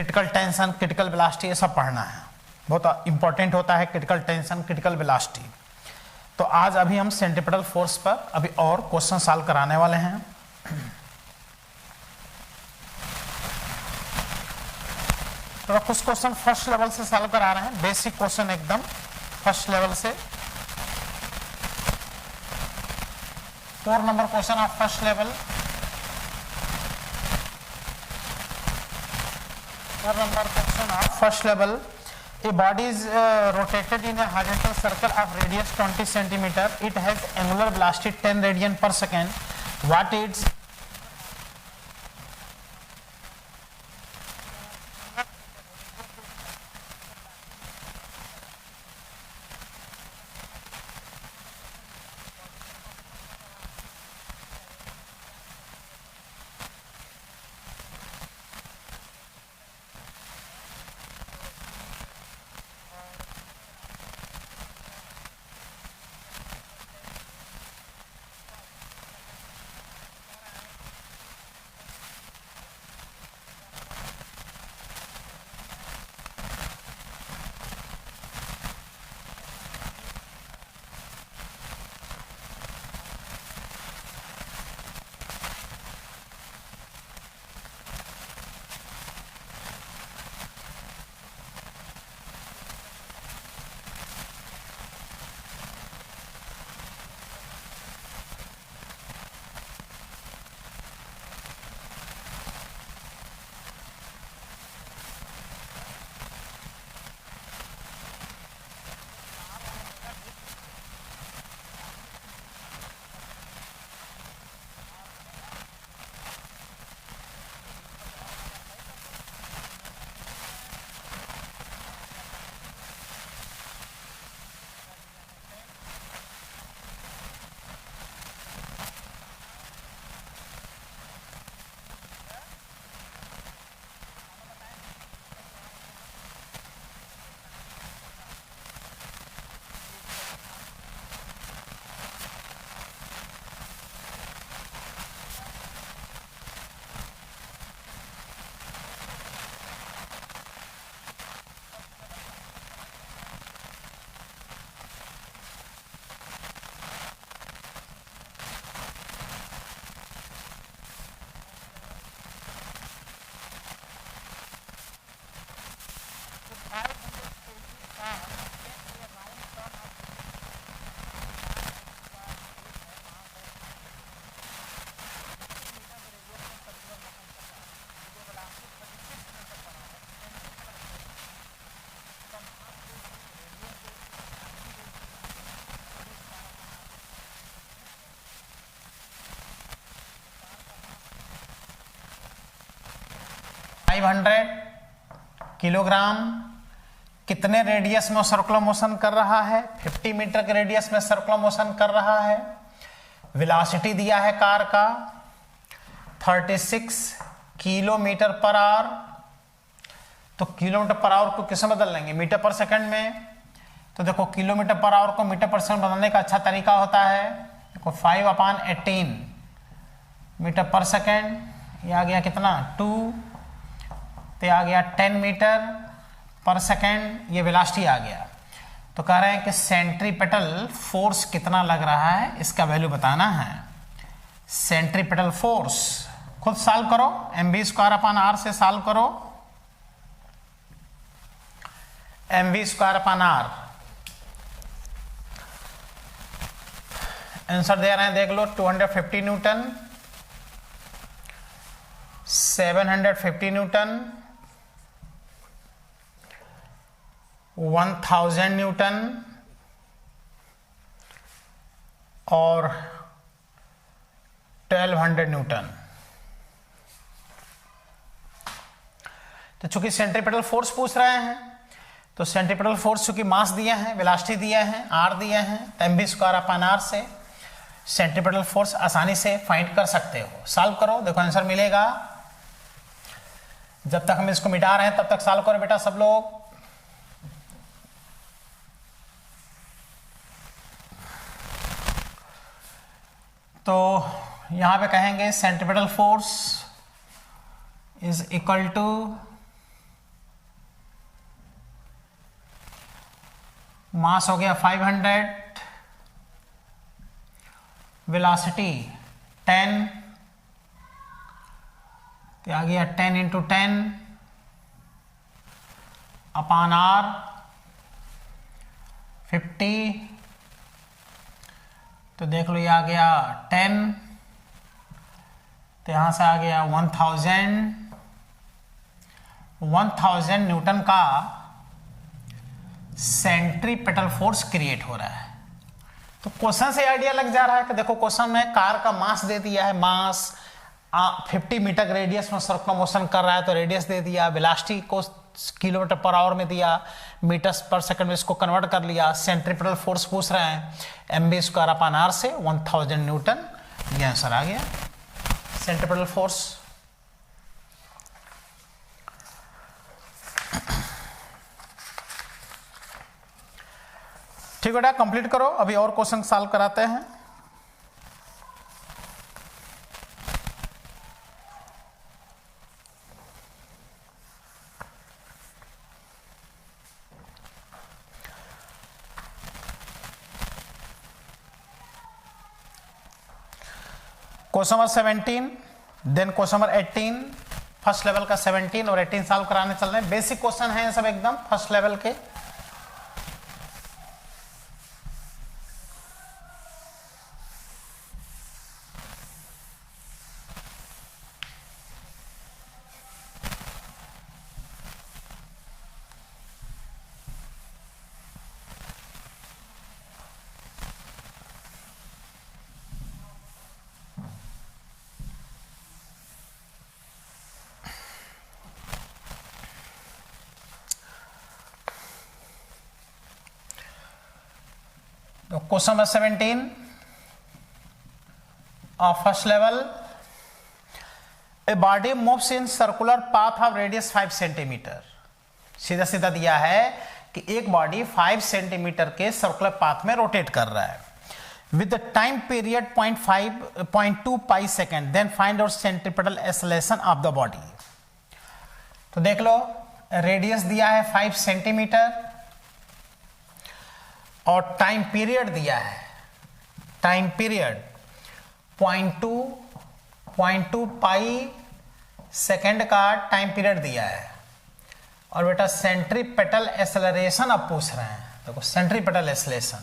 Critical tension, critical velocity, ये सब पढ़ना है, बहुत इंपॉर्टेंट होता है क्रिटिकल टेंशन, क्रिटिकल वेलोसिटी। तो आज अभी हम सेंट्रीपिटल फोर्स पर अभी और क्वेश्चन सॉल्व कराने वाले हैं। तो कुछ क्वेश्चन फर्स्ट लेवल से सॉल्व करा रहे हैं, बेसिक क्वेश्चन एकदम फर्स्ट लेवल से। 4 number question of first level. 4 number question of first level. A body is rotated in a horizontal circle of radius 20 centimeter. It has angular velocity 10 radian per second. What is kilogram कितने radius में circular motion कर रहा है? 50 metre के radius में circular motion कर रहा है। वेलोसिटी दिया है कार का 36 किलोमीटर पर आवर। तो किलोमीटर पर आवर को किसमें बदल लेंगे? मीटर पर सेकंड में। तो देखो किलोमीटर पर आवर को मीटर पर सेकंड बदलने का अच्छा तरीका होता है, देखो 5/18 मीटर पर सेकंड। ये आ गया कितना 2, तो आ गया 10 मीटर पर सेकेंड, ये वेलोसिटी आ गया। तो कह रहे हैं कि सेंट्रीपिटल फोर्स कितना लग रहा है, इसका वैल्यू बताना है। सेंट्रीपिटल फोर्स खुद सॉल्व करो, mv²/r से सॉल्व करो। mv²/r आंसर दे रहे हैं, देख लो 250 न्यूटन, 750 न्यूटन, 1000 न्यूटन और 1200 न्यूटन। तो चूंकि सेंट्रीपिटल फोर्स पूछ रहे हैं, तो सेंट्रीपिटल फोर्स चूंकि मास दिया है, वेलोसिटी दिया है, आर दिया है, तो mv²/r से सेंट्रीपिटल फोर्स आसानी से फाइंड कर सकते हो। सॉल्व करो, देखो आंसर मिलेगा। जब तक हम इसको मिटा रहे हैं तब तक सॉल्व करो बेटा सब लोग। तो यहां पे कहेंगे centripetal force is equal to mass हो गया 500, वेलोसिटी 10, तो आ गया 10 इंटू 10 अपॉन आर 50, तो देख लो ये आ गया 10, तो यहां से आ गया 1000 न्यूटन का सेंट्रीपेटल फोर्स क्रिएट हो रहा है। तो क्वेश्चन से आइडिया लग जा रहा है कि देखो क्वेश्चन में कार का मास दे दिया है, मास 50 मीटर रेडियस में सर्कुलर मोशन कर रहा है, तो रेडियस दे दिया, वेलोसिटी को किलोमीटर पर आवर में दिया, मीटर्स पर सेकंड में इसको कन्वर्ट कर लिया, सेंट्रीपेटल फोर्स पूछ रहे हैं, mv² अपॉन आर से 1000 न्यूटन, ये आंसर आ गया सेंट्रीपेटल फोर्स। ठीक बेटा, कंप्लीट करो, अभी और क्वेश्चन सॉल्व कराते हैं। Question number 17, then question number 18, first level का 17 और 18 सॉल्व कराने चल रहे हैं। बेसिक क्वेश्चन है सब एकदम फर्स्ट लेवल के। Question number 17 of first level, a body moves in circular path of radius 5 centimetre. सीधा सीधा दिया है कि एक बॉडी 5 सेंटीमीटर के सर्कुलर पाथ में रोटेट कर रहा है with time period 0.2 pi second, then find out centripetal acceleration of the body. तो देख लो रेडियस दिया है 5 सेंटीमीटर और टाइम पीरियड दिया है, टाइम पीरियड 0.2 पाई सेकेंड का टाइम पीरियड दिया है, और बेटा सेंट्रीपेटल एक्सेलरेशन अब पूछ रहे हैं। देखो सेंट्रीपेटल एक्सेलरेशन,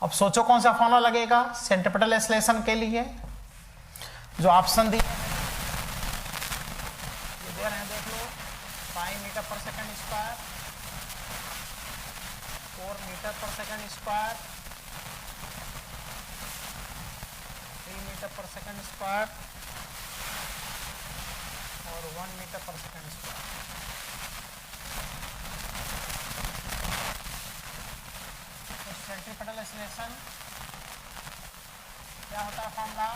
अब सोचो कौन सा फॉर्मूला लगेगा सेंट्रीपेटल एक्सेलरेशन के लिए। जो ऑप्शन दिए ये दे रहे हैं, देख लो 5 metre per second square, 4 metre per second square, 3 metre per second square और 1 मीटर पर सेकेंड स्क्वायर। तो सेंट्रीपेटल एक्सेलरेशन क्या होता है formula,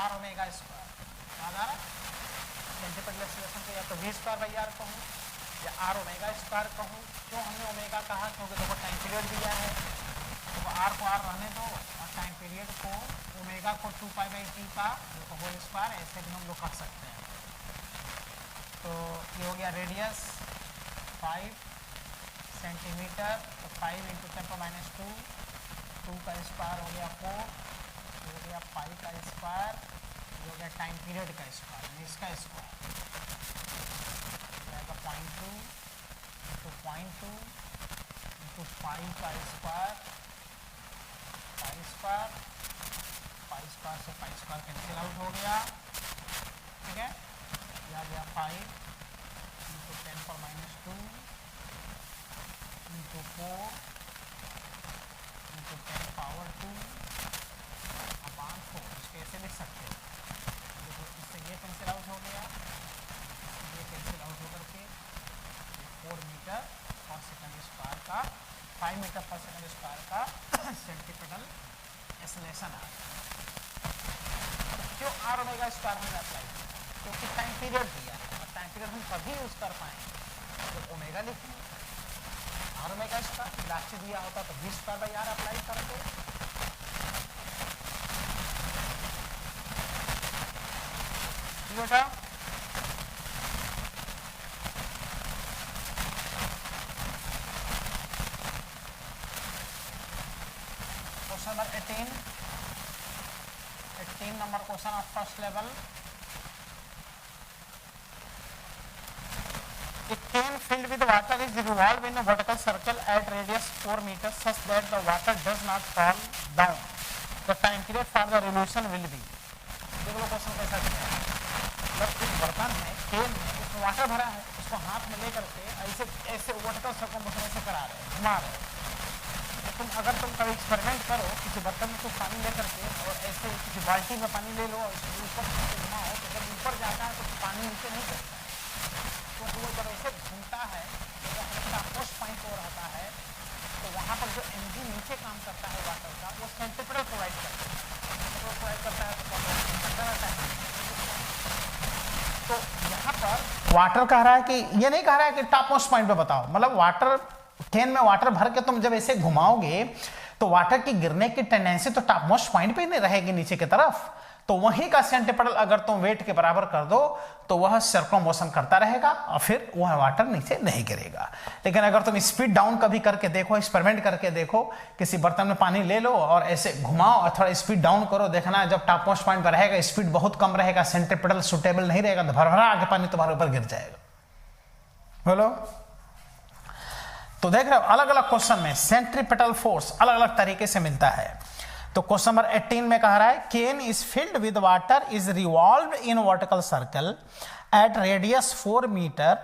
r omega square. Centripetal acceleration को या तो v² बाई आर कहूँ या आर ओमेगा स्क्वायर कहूँ। क्यों हमने ओमेगा कहा, क्योंकि देखो टाइम पीरियड दिया है, तो आर को आर रहने दो और टाइम पीरियड को ओमेगा को 2 पाई बाई टी का होल स्क्वायर, ऐसे भी हम लोग कर सकते हैं। तो ये हो गया रेडियस 5 सेंटीमीटर, तो 5 इंटू 10⁻², 2 का स्क्वायर हो गया 4, ये हो गया 5 का स्क्वायर, ये हो गया टाइम पीरियड का स्क्वायर, इसका स्क्वायर 0.2 इंटू 0.2 इंटू 5 का स्क्वायर, 5 स्क्वायर से 5 स्क्वायर कैंसिल आउट हो गया। ठीक है, यह आ गया 5 इंटू 10⁻² इंटू 4 इंटू 10⁻² अपॉन 4। इसको ऐसे लिख सकते हो, देखो इससे ये कैंसिल आउट हो गया, ये कैंसिल आउट होकर के 4 मीटर पर सेकेंड स्क्वायर का 5 मीटर पर सेकेंड स्क्वायर का सेंट्रीपेटल एक्सेलरेशन आ गया। क्यों आर ओमेगा स्क्वायर में अप्लाई, क्योंकि टाइम पीरियड दिया है, और टाइम पीरियड हम तभी यूज कर पाएंगे जब ओमेगा लिखेंगे। आर ओमेगा स्क्वायर लास्ट दिया होता तो v² बाई आर अप्लाई करते। बेटा question number 18 number question of first level. A can filled with water is revolved in a vertical circle at radius 4 meters such that the water does not fall down. The time period for the revolution will be। देख लो question कैसा दिया है। मतलब एक बर्तन है, केन है, उसमें वाटर भरा है, उसको हाथ में लेकर के ऐसे ऐसे वर्टिकल सर्कल मोशन से करा रहे हैं, घुमा रहे हैं। तो तुम अगर तुम कभी एक्सपेरिमेंट करो, किसी बर्तन में कुछ पानी लेकर के और ऐसे किसी बाल्टी में पानी ले लो और ऊपर घुमाओ, तो जब ऊपर जाता है तो पानी नीचे नहीं चलता है, क्योंकि वो जब ऐसे घूमता है तो जब अपना पोस्ट पॉइंट हो रहता है तो वहाँ पर जो एनर्जी नीचे काम करता है वाटर का, वो सेंट्रीपिटल प्रोवाइड करता है, तो यहाँ पर वाटर कह रहा है कि ये नहीं कह रहा है कि टॉप मोस्ट पॉइंट पे बताओ, मतलब वाटर कैन में वाटर भर के तुम जब ऐसे घुमाओगे तो वाटर की गिरने की टेंडेंसी तो टॉप मोस्ट पॉइंट पे ही नहीं रहेगी नीचे की तरफ, तो वहीं का सेंट्रीपिटल अगर तुम वेट के बराबर कर दो तो वह सर्कुलर मोशन करता रहेगा और फिर वह वाटर नीचे नहीं गिरेगा। लेकिन अगर तुम स्पीड डाउन कभी करके देखो, एक्सपेरिमेंट करके देखो, किसी बर्तन में पानी ले लो और ऐसे घुमाओ और थोड़ा स्पीड डाउन करो, देखना जब टॉप मोस्ट पॉइंट पर रहेगा स्पीड बहुत कम रहेगा, सेंट्रीपिटल सुटेबल नहीं रहेगा, तो भरभरा आगे पानी तुम्हारे ऊपर गिर जाएगा। बोलो, तो देख रहे हो अलग अलग क्वेश्चन में सेंट्रीपिटल फोर्स अलग अलग तरीके से मिलता है। तो क्वेश्चन नंबर 18 में कह रहा है can is filled with water is revolved in vertical circle at radius 4 metre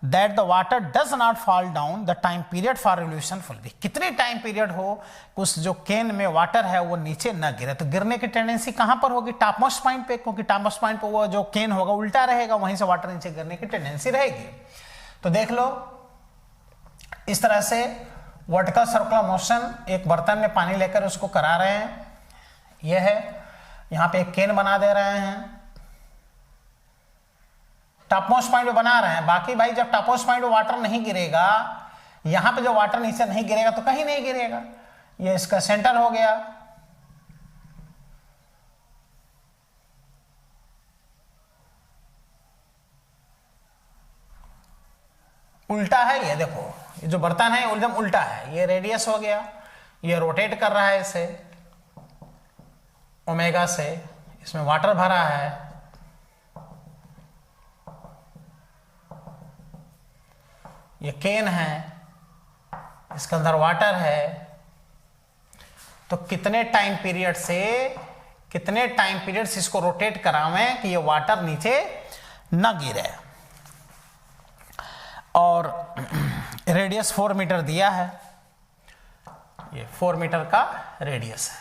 that the water does not fall down, the time period for revolution will be. कितनी टाइम पीरियड हो उस जो केन में water है वो नीचे न गिरे, तो गिरने की टेंडेंसी कहां पर होगी? टॉप मोस्ट पॉइंट पे, क्योंकि टॉप मोस्ट पॉइंट पे वो जो केन होगा उल्टा रहेगा, वहीं से वाटर नीचे गिरने की टेंडेंसी रहेगी। तो देख लो इस तरह से वर्टिकल सर्कुलर मोशन, एक बर्तन में पानी लेकर उसको करा रहे हैं, यह है, यहां पे एक केन बना दे रहे हैं, टॉप मोस्ट पॉइंट पे बना रहे हैं। बाकी भाई जब टॉप मोस्ट पॉइंट पे वाटर नहीं गिरेगा, यहां पे जो वाटर नीचे नहीं गिरेगा तो कहीं नहीं गिरेगा। ये इसका सेंटर हो गया, उल्टा है ये, देखो ये जो बर्तन है एकदम उल्टा है, ये रेडियस हो गया, ये रोटेट कर रहा है इसे ओमेगा से, इसमें वाटर भरा है, ये केन है, इसके अंदर वाटर है। तो कितने टाइम पीरियड से इसको रोटेट करावें कि ये वाटर नीचे न गिरे। और रेडियस 4 मीटर दिया है, ये 4 मीटर का रेडियस है।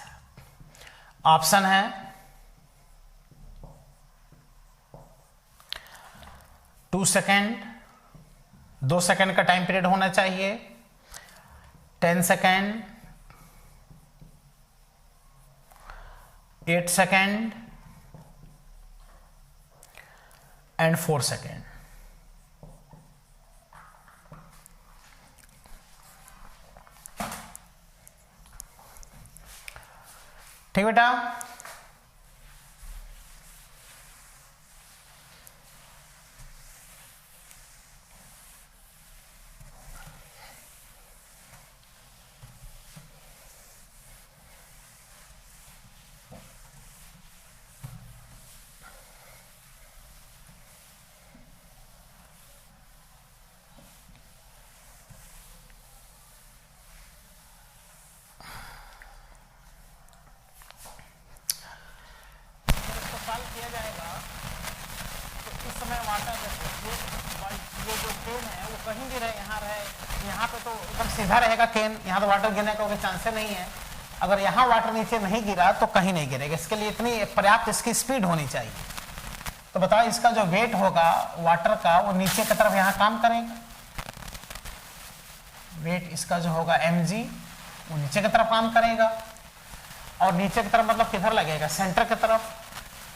ऑप्शन है 2 सेकेंड, 2 सेकेंड का टाइम पीरियड होना चाहिए, 10 सेकेंड, 8 सेकेंड एंड 4 सेकेंड। ठीक बेटा, किया जाएगा तो इस समय वाटर ये जो केन है वो कहीं भी रहे, यहाँ पे तो एकदम सीधा रहेगा केन, यहाँ तो वाटर गिरने का कोई चांस नहीं है। अगर यहाँ वाटर नीचे नहीं गिरा तो कहीं नहीं गिरेगा, इसके लिए इतनी पर्याप्त इसकी स्पीड होनी चाहिए। तो बताओ इसका जो वेट होगा वाटर का वो नीचे की तरफ यहाँ काम करेगा, वेट इसका जो होगा mg वो नीचे की तरफ काम करेगा, और नीचे की तरफ मतलब किधर लगेगा? सेंटर की तरफ।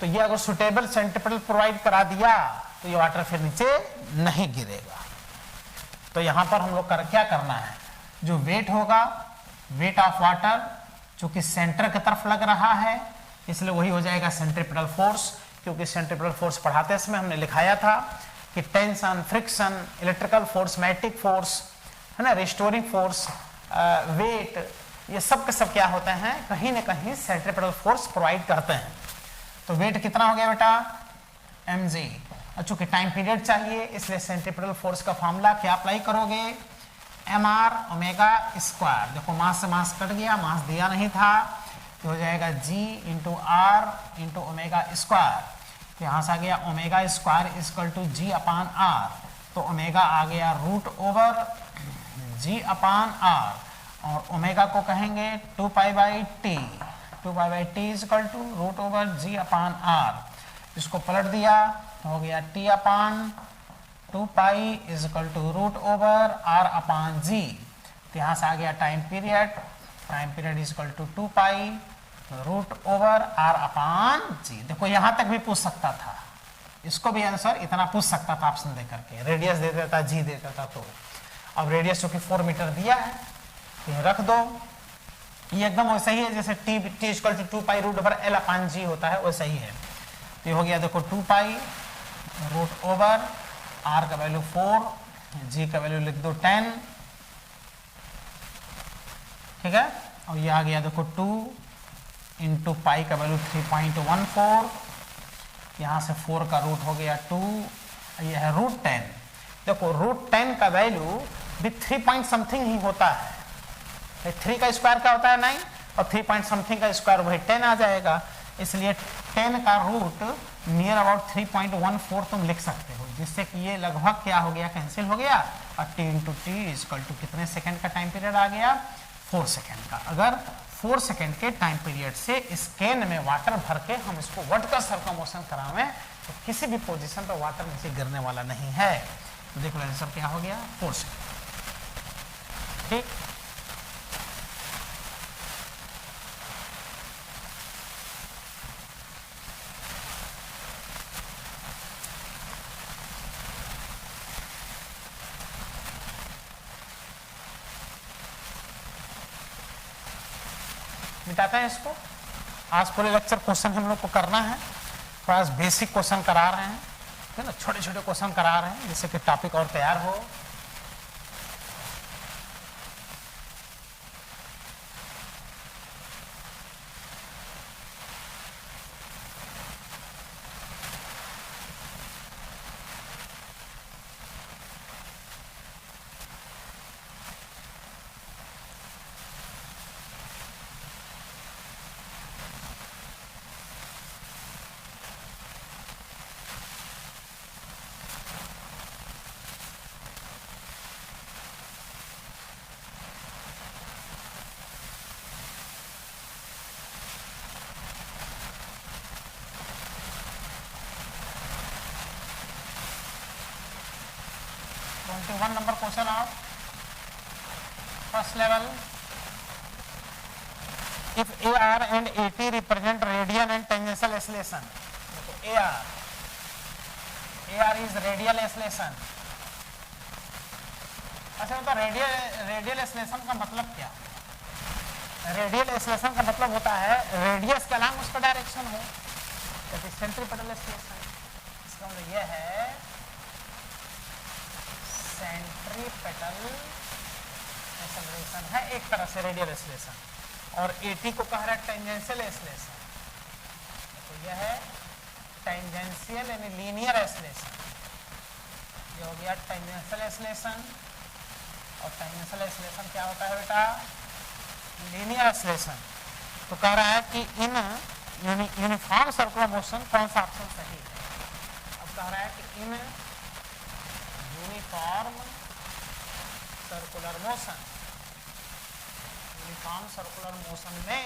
तो ये अगर सुटेबल सेंट्रीपिटल प्रोवाइड करा दिया तो ये वाटर फिर नीचे नहीं गिरेगा। तो यहाँ पर हम लोग क्या करना है, जो वेट होगा, वेट ऑफ वाटर चूंकि सेंटर की तरफ लग रहा है इसलिए वही हो जाएगा सेंट्रीपिटल फोर्स, क्योंकि सेंट्रीपिटल फोर्स पढ़ाते समय हमने लिखाया था कि tension, friction, electrical force, magnetic force है ना, रिस्टोरिंग फोर्स, वेट, ये सब के सब क्या होते हैं, कहीं ना कहीं सेंट्रीपिटल फोर्स प्रोवाइड करते हैं। तो वेट कितना हो गया बेटा, mg। और चूंकि टाइम पीरियड चाहिए इसलिए सेंट्रीपिटल फोर्स का फॉर्मूला क्या अप्लाई करोगे, mr ओमेगा स्क्वायर। देखो मास से मास कट गया, मास दिया नहीं था, तो हो जाएगा g into r into omega square. तो यहाँ से आ गया omega square equal to g upon r. तो ओमेगा आ गया root over g upon r, और ओमेगा को कहेंगे 2 pi by t. 2 pi by t equal to root over g upon r. इसको पलट दिया तो हो गया t upon 2 pi equal to root over r upon g। तो यहाँ से आ गया time period, time period equal to 2 pi root over r upon g। देखो यहाँ तक भी पूछ सकता था, इसको भी आंसर इतना पूछ सकता था ऑप्शन दे करके, रेडियस दे देता, g दे देता। तो अब रेडियस जो कि 4 मीटर दिया है, ये रख दो, ये एकदम वैसा ही है जैसे t equal to 2 pi root over l upon g होता है, वैसा ही है। तो ये हो गया देखो 2 पाई रूट ओवर r का वैल्यू 4, g का वैल्यू लिख दो 10, ठीक है। और ये आ गया देखो 2 इंटू पाई का वैल्यू 3.14, यहाँ से 4 का रूट हो गया 2, ये है रूट 10। देखो रूट 10 का वैल्यू भी 3 पॉइंट समथिंग ही होता है, 3 का स्क्वायर क्या होता है 9, और 3 पॉइंट समथिंग का स्क्वायर वही 10 आ जाएगा। इसलिए 10 का रूट नियर अबाउट 3.14 तुम लिख सकते हो, जिससे कि ये लगभग क्या हो गया, कैंसिल हो गया, और t into t equal to कितने सेकंड का टाइम पीरियड आ गया, 4 सेकंड का। अगर 4 सेकंड के टाइम पीरियड से इस कैन में वाटर भर के हम इसको वर्टिकल सर्कुलेशन करावें तो किसी भी पोजीशन पर वाटर नीचे गिरने वाला नहीं है। तो देखो आंसर क्या हो गया, 4 सेकंड, ठीक। मिटाते हैं इसको। आज पूरे लेक्चर क्वेश्चन हम लोग को करना है, थोड़ा बेसिक क्वेश्चन करा रहे हैं, है ना, छोटे छोटे क्वेश्चन करा रहे हैं जिससे कि टॉपिक और तैयार हो। One number question of first level. If AR and AT represent radial and tangential acceleration. देखो AR इज रेडियल एक्सेलरेशन। अच्छा तो रेडियल एक्सेलरेशन का मतलब क्या? रेडियल एक्सेलरेशन का मतलब होता है रेडियस के अलावा उसका डायरेक्शन हो, जैसे सेंट्रीपिटल एक्सेलरेशन। इसका मतलब यह है सेंट्रीपिटल एक्सेलरेशन है एक तरह से रेडियल एक्सेलरेशन, और AT को कह रहा है टेंजेंशियल एक्सेलरेशन। तो यह है टेंजेंशियल यानी लीनियर एक्सेलरेशन। ये हो गया टेंजेंशियल एक्सेलरेशन, और टेंजेंशियल एक्सेलरेशन क्या होता है बेटा? Linear acceleration. तो कह रहा है कि इन यूनिफॉर्म सर्कुलर मोशन कौन सा ऑप्शन सही है? अब कह रहा है कि इन यूनिफॉर्म सर्कुलर मोशन में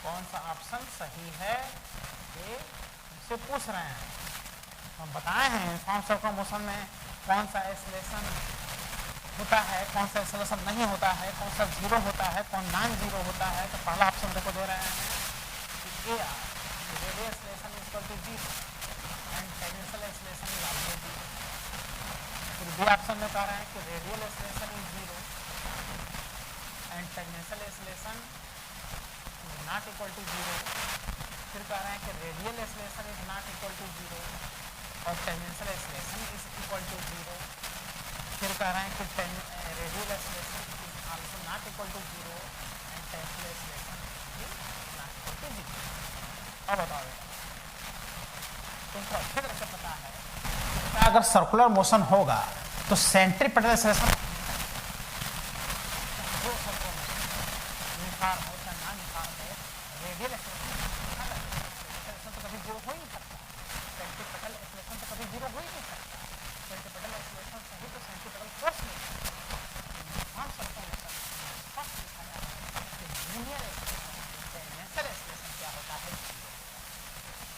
कौन सा ऑप्शन सही है, ये हमसे पूछ रहे हैं। हम बताए हैं यूनिफॉर्म सर्कुलर मोशन में कौन सा एक्सेलरेशन होता है, कौन सा एक्सेलरेशन नहीं होता है, कौन सा जीरो होता है, कौन नॉन जीरो होता है। तो पहला ऑप्शन देखो दे रहे हैं कि AR radial acceleration equal to 0 and tangential acceleration is also 0। फिर बी ऑप्शन में कह रहे हैं कि radial acceleration is 0 and tangential acceleration is not equal to 0। फिर कह रहे हैं कि radial acceleration is not equal to 0 और tangential acceleration is equal to 0। फिर कह रहे हैं कि radial acceleration is also not equal to 0 अब बताओ तुमको अच्छे तरह से पता है अगर सर्कुलर मोशन होगा तो सेंट्रीपेटल एक्सेलरेशन रेडियल एक्सेलरेशन तो कभी जीरो हो ही नहीं सकता, सेंट्रीपेटल एक्सेलरेशन तो कभी जीरो हो ही नहीं सकता। सेंट्रीपेटल एक्सेलरेशन सही तो सेंट्रीपेटल फोर्स नहीं है। लीनियर टेंजेंशियल एक्सेलरेशन क्या होता है,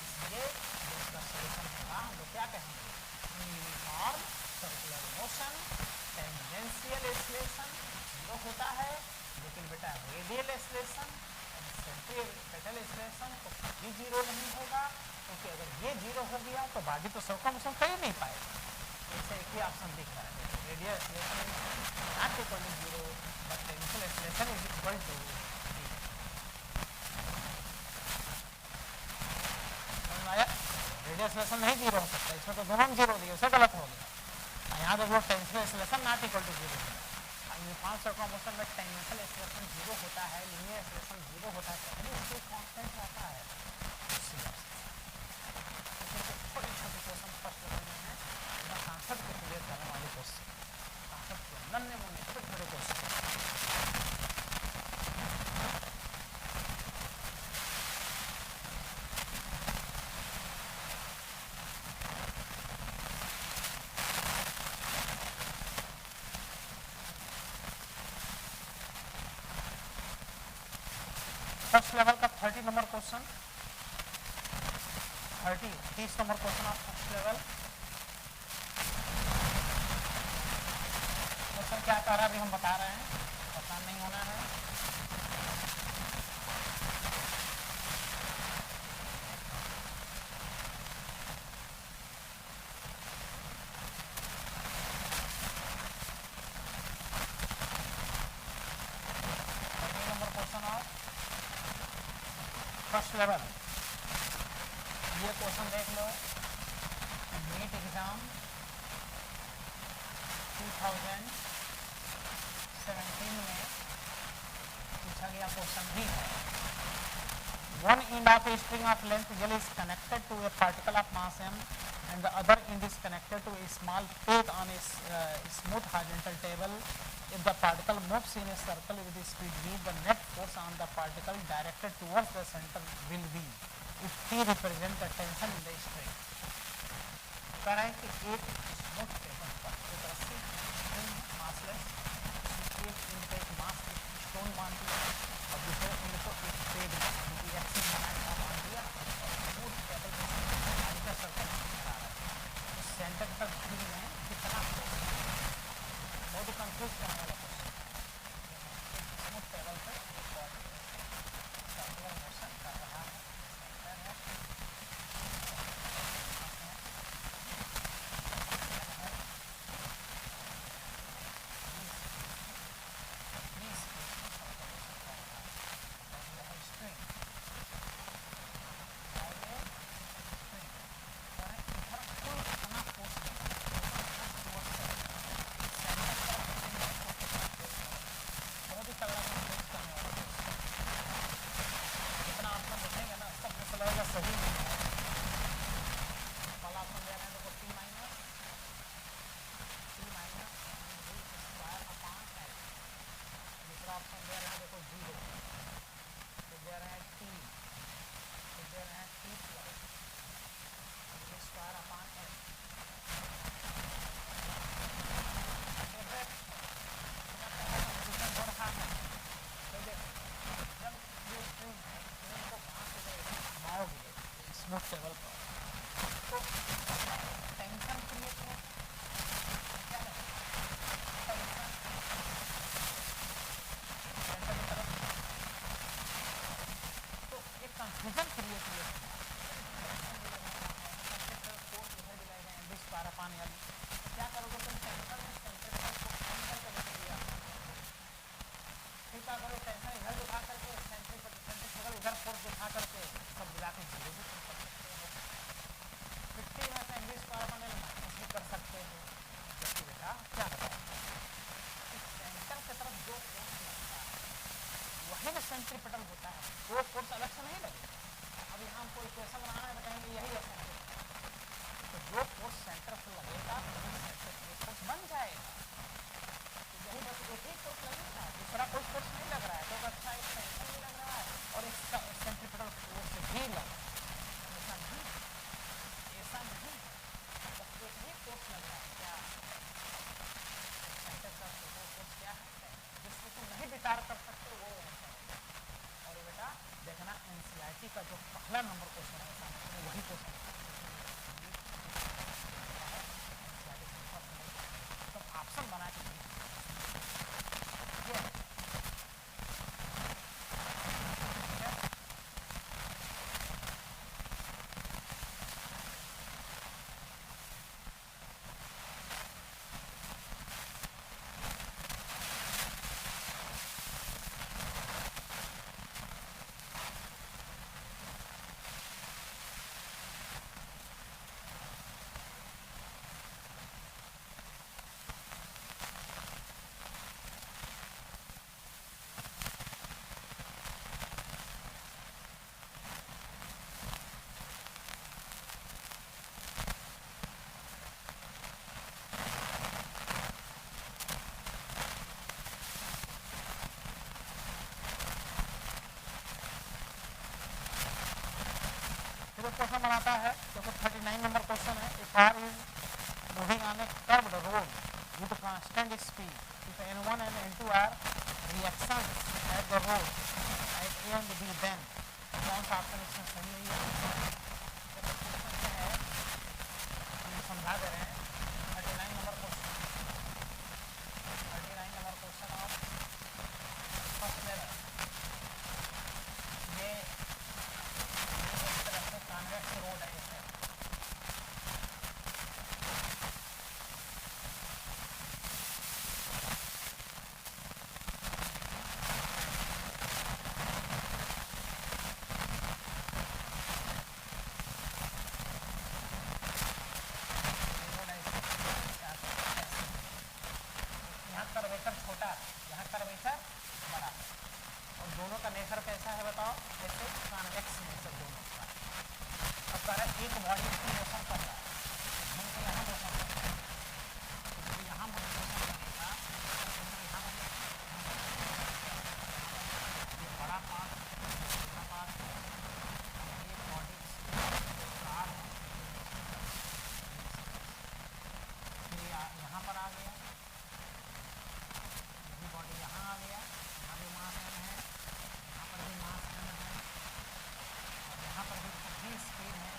इसलिए इसका सॉल्यूशन होगा हम लोग क्या कहेंगे, uniform circular motion tangential acceleration zero होता है, लेकिन बेटा रेडियल एक्सेलरेशन सेंट्रीपेटल एक्सेलरेशन तो कभी जीरो नहीं होगा, क्योंकि अगर ये जीरो हो गया तो बाकी तो सर्कुलर मोशन कर ही नहीं पाएगा। जैसे एक ही ऑप्शन दिख रहा है, radial acceleration not equal to zero but tangential acceleration is equal to zero. Radial acceleration नहीं जीरो हो सकता, इसमें तो दोनों जीरो दिए, उसे गलत हो गया। यहाँ तो वो tangential acceleration not equal to zero है। यूनिफॉर्म सर्कुलर मोशन में टेंजेंशियल एक्सेलरेशन जीरो होता है, लीनियर एक्सेलरेशन जीरो होता है, इसको कांस्टेंट रहता है। छोटे छोटे क्वेश्चन फर्स्ट लेवल में है, सांसद को क्लियर करने वाले क्वेश्चन, सांसद के नन्हे मुन्ने छोटे छोटे क्वेश्चन। फर्स्ट लेवल का 30 number question, 30 number question of first level. Question क्या कह रहा है अभी हम बता रहे हैं, पता नहीं होना है। फर्स्ट लेवल ये क्वेश्चन देख लो, नीट एग्जाम 2017 में पूछा गया क्वेश्चन भी है। One end of a string of length L is connected to a particle of mass m and the other end is connected to a small peg on a smooth horizontal table. If the particle moves in a circle with speed v, the net force on the particle directed towards the center will be, if T represents the tension in the string. कह रहा है कि एक smooth table पर एक रस्सी string massless, एक and पे एक मास स्टोन बांध दिया और दूसरे एंड को एक पेड़ एक्सिस बनाया बांध दिया और स्मूथ टेबल पे सर्कल करा रहा है। तो सेंटर तक भी में कितना बहुत ही कंफ्यूज करने वाला क्वेश्चन। स्मूथ टेबल पे सर्कुलर मोशन कर रहा है, सेंटर है, सही नहीं है। पहला ऑप्शन दे रहे हैं देखो T minus square upon L, दूसरा ऑप्शन दे रहे हैं देखो 0, फिर दे रहे हैं टी, फिर दे रहे हैं T plus square upon L. Smooth table पर तो टेंशन क्रिएट हो, क्या है टेंशन सेंटर की तरफ, तो एक कंफ्यूजन क्रिएट हुआ क्या करोगे तुम सेंटर में सेंटर को एंगल पे रख दिया, फिर क्या करो टेंशन इधर दिखा करके सेंट्रीफ्यूगल इधर फोर्स दिखा करके सब मिला के जीरो भी कर सकते हो, 50 में से इंग्लिश स्क्वायर अपन माइनस भी कर सकते हो। जबकि बेटा क्या बताओ सेंटर की तरफ जो फोर्स लगता है वही ना सेंट्रीपिटल होता है, वो फोर्स अलग से नहीं लगेगा। अब यहाँ हमको इक्वेशन बनाना है तो कहेंगे यही ऐसा है, तो जो फोर्स सेंटर से लगेगा वही सेंटर से फोर्स बन जाएगा। तो यही बस एक ही फोर्स लगेगा, दूसरा कोई फोर्स नहीं लग रहा है, तो अच्छा एक सेंटर भी लग रहा है और एक सेंट्रीपिटल फोर्स भी लग रहा है। ऐसा नहीं, ऐसा नहीं, बस एक ही फोर्स लग रहा है। क्या सेंटर का फोर्स क्या है जिसको तुम नहीं विचार कर सकते, वो ऐसा है। और ये बेटा देखना एनसीईआरटी का जो पहला नंबर क्वेश्चन है सामने वही क्वेश्चन तो ऑप्शन बना के क्वेश्चन बनाता है। देखो 39 नंबर क्वेश्चन है। A car is moving on a curved road with constant speed if n1 and n2 are reactions at the road at A and B, then कौन सा ऑप्शन इसमें सही है? हम समझा दे रहे हैं। 39 number question, 39 number question of first level. ये कॉन्वेक्स रोड है इसमें। यहाँ कर्वेचर छोटा, यहाँ कर्वेचर बड़ा, और दोनों का नेचर कैसा है बताओ? जैसे कॉन्वेक्स नेचर दोनों का। अब कह रहा है एक बॉडी इसमें मोशन कर रहा है, घूम के यहाँ मोशन कर रहा है, तो जब यहाँ मोशन करेगा तो यहाँ ये बड़ा पार्ट छोटा पार्ट है, ये बॉडी कार है, फिर यहाँ पर आ गया, ये बॉडी यहाँ आ गया, यहाँ भी मास m है, यहाँ पर भी मास m है, और यहाँ पर भी कितनी स्पीड है,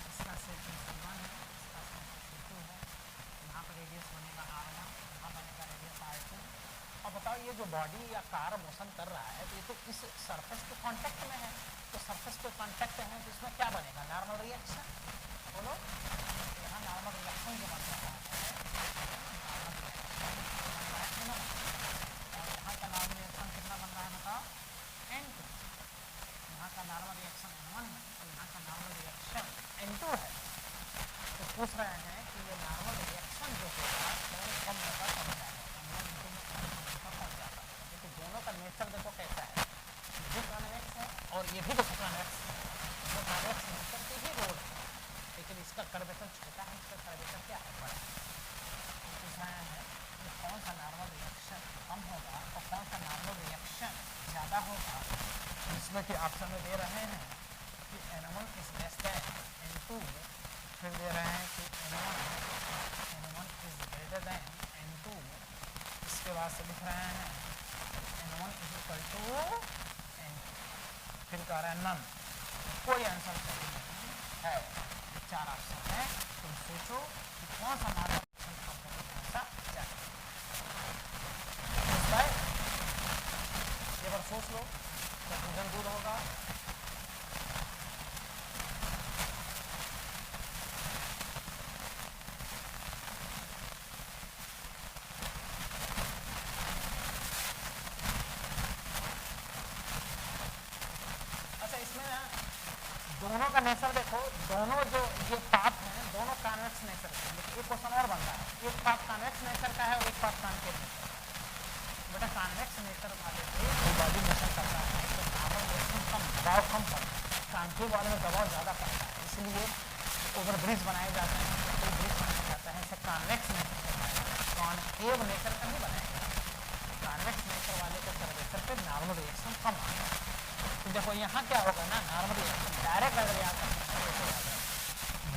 इसका सेक्शन c1 है, इसका सेक्शन c2 है, यहाँ पर रेडियस बनेगा r1, यहाँ बनेगा रेडियस r2। और बताओ ये जो बॉडी या कार मोशन कर रहा है तो ये तो इस सरफेस के कांटेक्ट में है, तो सरफेस के कांटेक्ट है तो इसमें क्या बनेगा? Normal reaction. बोलो, यहाँ नॉर्मल रिएक्शन जो बन रहा है, यहाँ का नॉर्मल रिएक्शन कितना बन रहा है बताओ? n2। यहाँ का नॉर्मल रिएक्शन n1 है और यहाँ का नॉर्मल रिएक्शन n2 है। तो पूछ रहे हैं कि ये नॉर्मल रिएक्शन जो होगा कौन कम होगा कम जाएगा, n1 n2 में कम पहुँच जाता है। क्योंकि दोनों का नेचर देखो कैसा है, ये भी कॉन्वेक्स है और ये भी देखो कॉन्वेक्स है, वो कॉन्वेक्स नेचर के ही रोड है, लेकिन इसका कर्वेचर छोटा है, इसका कर्वेचर क्या है? बड़ा। पूछ रहे हैं कि कौन सा नॉर्मल रिएक्शन कम होगा और कौन सा नॉर्मल रिएक्शन ज़्यादा होगा। इसमें कि ऑप्शन में दे रहे हैं कि n1 is less than n2, फिर दे रहे हैं कि n1 is greater than n2, इसके बाद से लिख रहे हैं n1 is equal to n2, फिर कह रहे हैं नन, कोई आंसर सही नहीं है। 4 ऑप्शन है, तुम सोचो कि कौन सा नॉर्मल रिएक्शन कम होगा, कौन सा ज़्यादा। ये बार सोच लो, कंफ्यूजन दूर होगा। अच्छा, इसमें दोनों का नेचर देखो, दोनों जो ये पार्ट हैं दोनों कॉन्वेक्स नेचर के, लेकिन एक क्वेश्चन और बन रहा है, एक पार्ट कॉन्वेक्स नेचर का है और एक पार्ट कॉन्केव नेचर का है। बेटा कॉन्वेक्स नेचर वाले से बॉडी मोशन करता है दबाव कम पड़ता है, कांके वाले में दबाव ज़्यादा पड़ता है, इसलिए ओवर ब्रिज बनाए जाते हैं, कोई ब्रिज बनाया जाता है, इसे कॉन्वेक्स नेचर से बनाया जाता है, कॉनकेव नेचर का नहीं बनाया जाता, कॉन्वेक्स नेचर वाले के कर्वेचर पे नॉर्मल रिएक्शन कम आता है। तो देखो यहाँ क्या होगा ना, नॉर्मल रिएक्शन डायरेक्ट अगर याद रखें,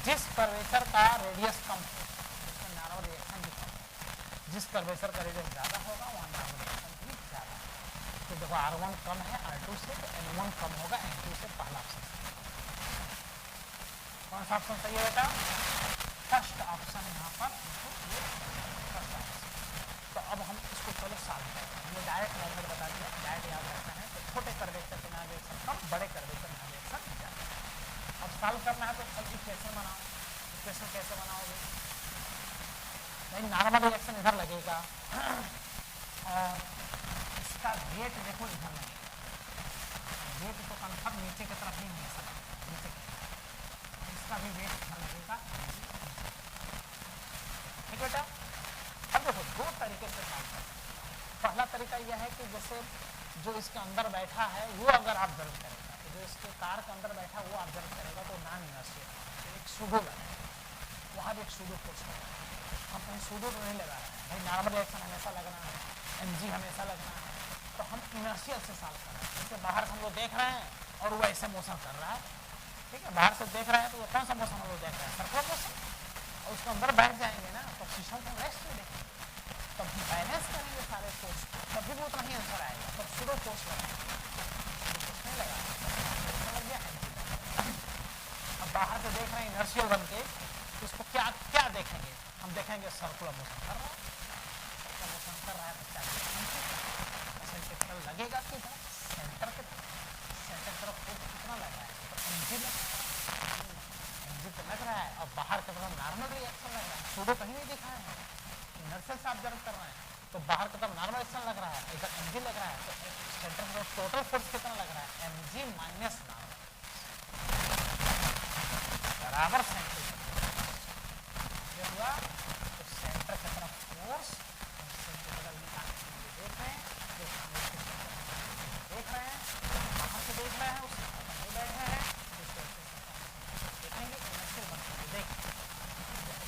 जिस कर्वेचर का रेडियस कम हो उसमें नॉर्मल रिएक्शन भी कम होगा, जिस कर्वेचर का रेडियस ज़्यादा होगा वहाँ नॉर्मल रिएक्शन भी ज़्यादा होगा। तो देखो R1 कम है R2 से, तो N1 कम होगा N2 से, पहला ऑप्शन। कौन सा ऑप्शन सही है बेटा? फर्स्ट ऑप्शन यहाँ पर, ये फर्स्ट ऑप्शन। तो अब हम इसको चलो सॉल्व करते हैं, हमने डायरेक्ट मेथड बता दिया, डायरेक्ट याद रखना है। तो छोटे कर्वेचर के नॉर्मल रिएक्शन कम, बड़े कर्वेचर नॉर्मल रिएक्शन ज़्यादा। अब सॉल्व करना है तो अब इक्वेशन बनाओ। इक्वेशन कैसे बनाओगे? नहीं, नॉर्मल रिएक्शन इधर लगेगा और इसका वेट देखो इधर लगेगा, वेट तो कन्फर्म नीचे की तरफ ही हमेशा लगेगा, नीचे की तरफ, इसका भी वेट इधर लगेगा। ठीक बेटा? अब देखो दो तरीके से सॉल्व कर सकते हो। पहला तरीका यह है कि जैसे जो इसके अंदर बैठा है वो अगर ऑब्जर्व करेगा, तो जो इसके कार के अंदर बैठा वो ऑब्जर्व करेगा तो नॉन इनर्शियल, तो एक सूडो लगेगा, वहाँ भी एक सूडो फोर्स होगा। हम कहीं सूडो तो नहीं लगा रहे हैं भाई, नॉर्मल रिएक्शन हमेशा लगना है, mg हमेशा लगना है, तो हम इनर्शियल से सॉल्व कर रहे हैं। जैसे बाहर से हम लोग देख रहे हैं और वो ऐसे मोशन कर रहा है, ठीक है, बाहर से देख रहे हैं तो वो कौन सा मोशन हम लोग देख रहे हैं? Circular motion. और उसके अंदर बैठ जाएंगे ना तो सिस्टम को रेस्ट में देखेंगे, तब हम बैलेंस करेंगे सारे फोर्स, तभी वो उतना ही आंसर आएगा। तब सूडो फोर्स लगाएंगे, नहीं लगा लग गया। अब बाहर से देख रहे हैं इनर्शियल बन के, तो उसको क्या क्या देखेंगे? हम देखेंगे सर्कुलर मोशन कर रहा है, सर्कुलर मोशन कर रहा है तो क्या सेंट्रिफ्यूगल लगेगा कि सेंटर के सेंटर तरफ फोर्स कितना लग रहा है? तो mg तो लग रहा है, और बाहर की तरफ नॉर्मल रिएक्शन लग रहा है, सूडो कहीं नहीं दिखा है, इनर्शियल से ऑब्जर्व कर रहे हैं, तो बाहर की तरफ नॉर्मल रिएक्शन लग रहा है, इधर mg लग रहा है, तो सेंटर की तरफ टोटल फोर्स कितना लग रहा है? mg माइनस नॉर्मल बराबर सेंटर हुआ। तो सेंटर की तरफ फोर्स सेंट्रिफ्यूगल देख रहे हैं, जो देख रहे हैं, बाहर से देख रहे हैं, उससे नहीं बैठ रहे हैं, देखेंगे इनर्शियल बनते हुए देख,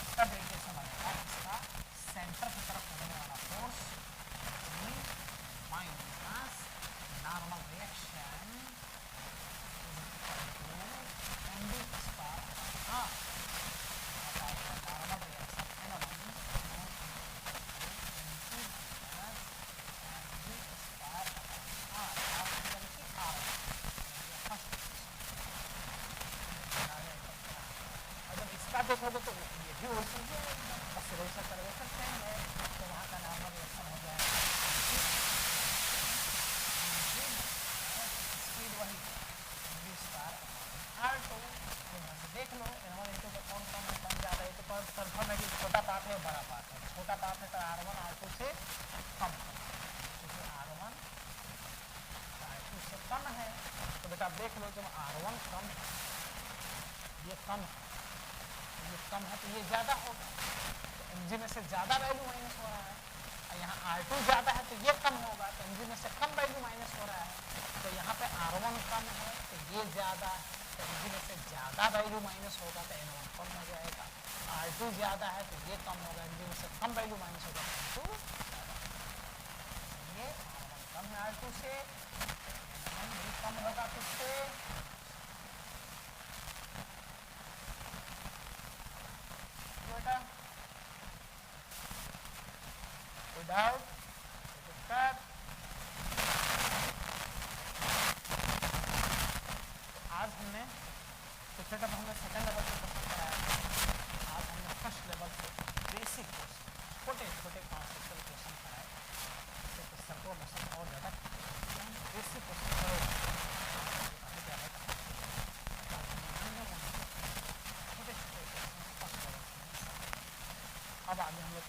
इसका डेरिवेशन बनेगा, इसका सेंटर की तरफ होने वाला force minus normal reaction md square हाँ नॉर्मल रिएक्शन देखोगे तो ये भी वैसे ही है, बस वैसा कर्वेचर सेम है, तो वहाँ का नॉर्मल रिएक्शन हो जाएगा स्पीड वही R2। देख लो N1 N2 का कौन कम है, कौन ज़्यादा है, तो कन्फर्म है कि छोटा पार्ट है बड़ा पार्ट है, छोटा पार्ट है तो R1 R2 से कम है, क्योंकि R1 R2 से कम है। तो बेटा आप देख लो जब R1 कम है, ये कम है, ये कम है तो ये ज़्यादा होगा, तो mg में से ज़्यादा वैल्यू माइनस हो रहा है, और यहाँ R2 ज़्यादा है तो ये कम होगा, तो mg में से कम वैल्यू माइनस हो रहा है, तो यहाँ पे R1 कम है तो ये ज़्यादा है, तो mg में से ज़्यादा वैल्यू माइनस होगा तो N1 कम हो जाएगा, R2 ज़्यादा है तो ये कम होगा, mg में से कम वैल्यू माइनस होगा तो N2 ज़्यादा, ये R1 कम है R2 से, N1 भी कम होगा किससे? डाउट दिक्कत? आज हमने पिछले तब हमने सेकंड लेवल से क्वेश्चन कराया था, आज हमने फर्स्ट लेवल से बेसिक क्वेश्चन, छोटे छोटे कॉन्सेप्चुअल क्वेश्चन कराए, तो सर्कुलर मोशन और ज़्यादा बेसिक क्वेश्चन करो छोटे छोटे क्वेश्चन फर्स्ट लेवल से। अब आगे हम लोग